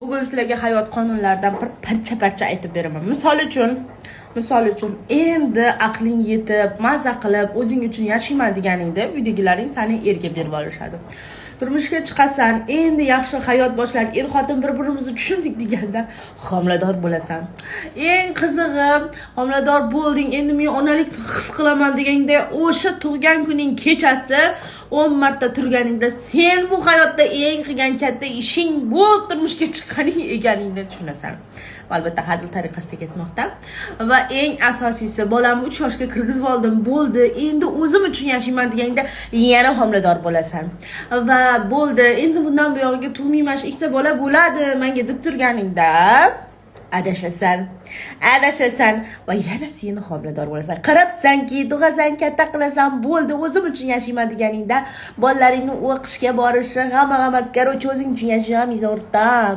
Bugun sizlarga hayot qonunlaridan bir parcha aytib beraman. Misol uchun endi aqling yetib, maza qilib, o'zing uchun yashayman deganingda uydagilaring seni erga berib olishadi. Turmushga chiqasan, endi yaxshi hayot boshlang, xotin bir-birimizni tushundik deganda homilador bo'lasan. Eng qizig'i, homilador bo'lding, endi men onalik his qilaman deganda o'sha tug'gan kuning kechasi 10 marta turganingda sen bu hayotda eng qilgan katta ishing bu turmushga chiqqaning ekaningni tushunasan. Albatta hazil tariqasida ketmoqda. Va eng asosiysi, bolamni 3 yoshga kirgizib oldim, bo'ldi. Endi o'zim uchun yashayman deganda yana homilador bo'lasan. Va bo'ldi. Endi bundan buyog'iga tug'mayman, ikkita bola bo'ladi menga deb turganingda adashasan va yana sen homilador bo'lasan. Qarabsanki, tug'asan, katta qilasan, bo'ldi, o'zim uchun yashayman deganingda bolalaringni o'qishga borishi, hamma-hammasi, qarochi o'zing uchun yashayman o'rtam.